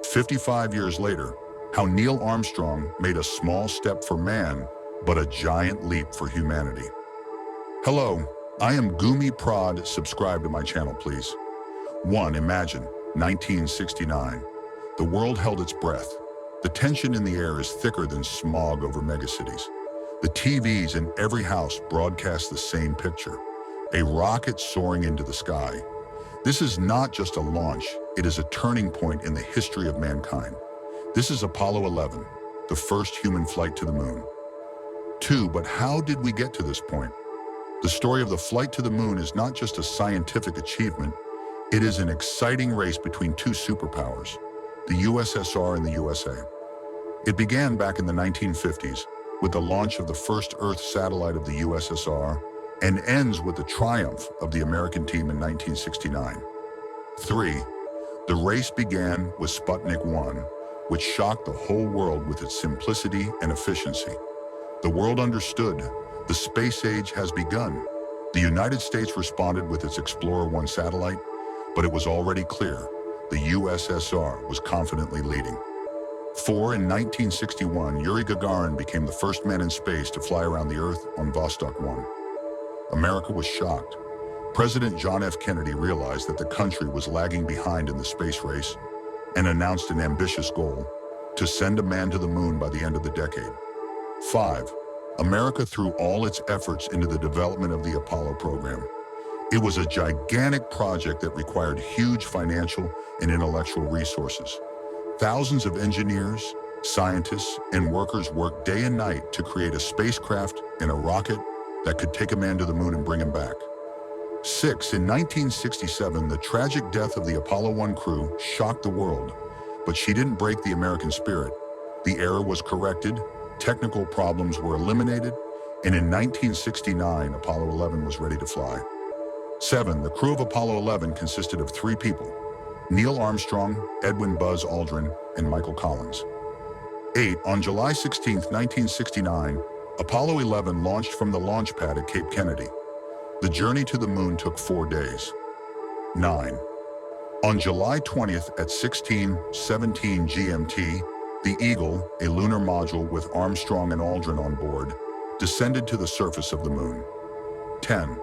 55 years later, how Neil Armstrong made a small step for man, but a giant leap for humanity. Hello, I am Gumi Prad. Subscribe to my channel, please. 1. Imagine, 1969. The world held its breath. The tension in the air is thicker than smog over megacities. The TVs in every house broadcast the same picture: a rocket soaring into the sky. This is not just a launch, it is a turning point in the history of mankind. This is Apollo 11, the first human flight to the moon. 2. But how did we get to this point? The story of the flight to the moon is not just a scientific achievement, it is an exciting race between two superpowers, the USSR and the USA. It began back in the 1950s with the launch of the first Earth satellite of the USSR and ends with the triumph of the American team in 1969. 3. The race began with Sputnik 1, which shocked the whole world with its simplicity and efficiency. The world understood the space age has begun. The United States responded with its Explorer 1 satellite, but it was already clear the USSR was confidently leading. 4. In 1961, Yuri Gagarin became the first man in space to fly around the Earth on Vostok 1. America was shocked. President John F. Kennedy realized that the country was lagging behind in the space race and announced an ambitious goal: to send a man to the moon by the end of the decade. 5. America threw all its efforts into the development of the Apollo program. It was a gigantic project that required huge financial and intellectual resources. Thousands of engineers, scientists, and workers worked day and night to create a spacecraft and a rocket that could take a man to the moon and bring him back. 6. In 1967, the tragic death of the Apollo 1 crew shocked the world, but she didn't break the American spirit. The error was corrected, technical problems were eliminated, and in 1969, Apollo 11 was ready to fly. 7. The crew of Apollo 11 consisted of 3 people: Neil Armstrong, Edwin Buzz Aldrin, and Michael Collins. 8. On July 16, 1969, Apollo 11 launched from the launch pad at Cape Kennedy. The journey to the moon took 4 days. 9. On July 20th at 16:17 GMT, the Eagle, a lunar module with Armstrong and Aldrin on board, descended to the surface of the moon. 10.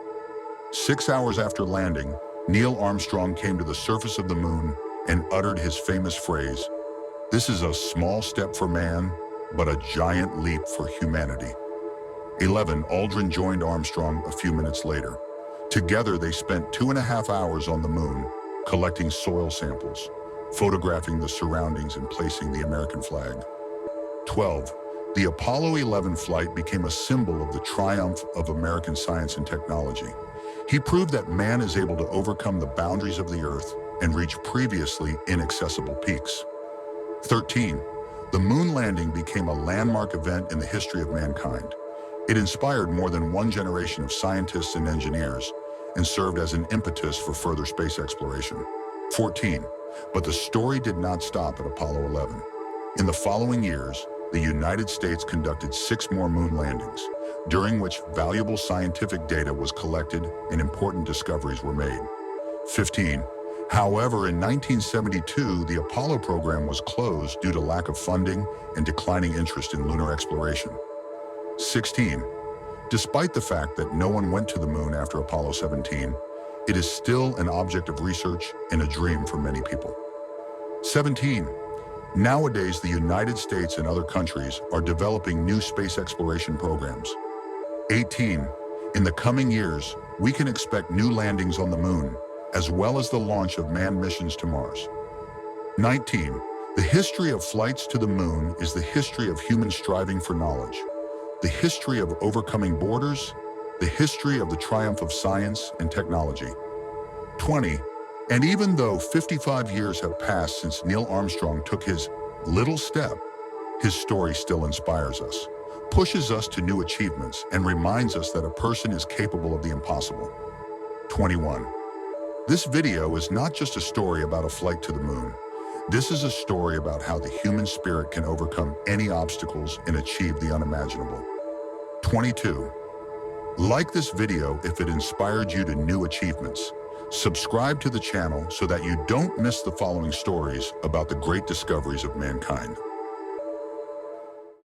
6 hours after landing, Neil Armstrong came to the surface of the moon and uttered his famous phrase, "This is a small step for man, but a giant leap for humanity." 11. Aldrin joined Armstrong a few minutes later. Together, they spent 2.5 hours on the moon, collecting soil samples, photographing the surroundings, and placing the American flag. 12. The Apollo 11 flight became a symbol of the triumph of American science and technology. He proved that man is able to overcome the boundaries of the Earth and reach previously inaccessible peaks. 13. The moon landing became a landmark event in the history of mankind. It inspired more than one generation of scientists and engineers and served as an impetus for further space exploration. 14. But the story did not stop at Apollo 11. In the following years, the United States conducted 6 more moon landings, during which valuable scientific data was collected and important discoveries were made. 15. However, in 1972, the Apollo program was closed due to lack of funding and declining interest in lunar exploration. 16. Despite the fact that no one went to the moon after Apollo 17, it is still an object of research and a dream for many people. 17. Nowadays, the United States and other countries are developing new space exploration programs. 18. In the coming years, we can expect new landings on the moon, as well as the launch of manned missions to Mars. 19. The history of flights to the moon is the history of humans striving for knowledge, the history of overcoming borders, the history of the triumph of science and technology. 20. And even though 55 years have passed since Neil Armstrong took his little step, his story still inspires us, pushes us to new achievements, and reminds us that a person is capable of the impossible. 21. This video is not just a story about a flight to the moon. This is a story about how the human spirit can overcome any obstacles and achieve the unimaginable. 22. Like this video if it inspired you to new achievements. Subscribe to the channel so that you don't miss the following stories about the great discoveries of mankind.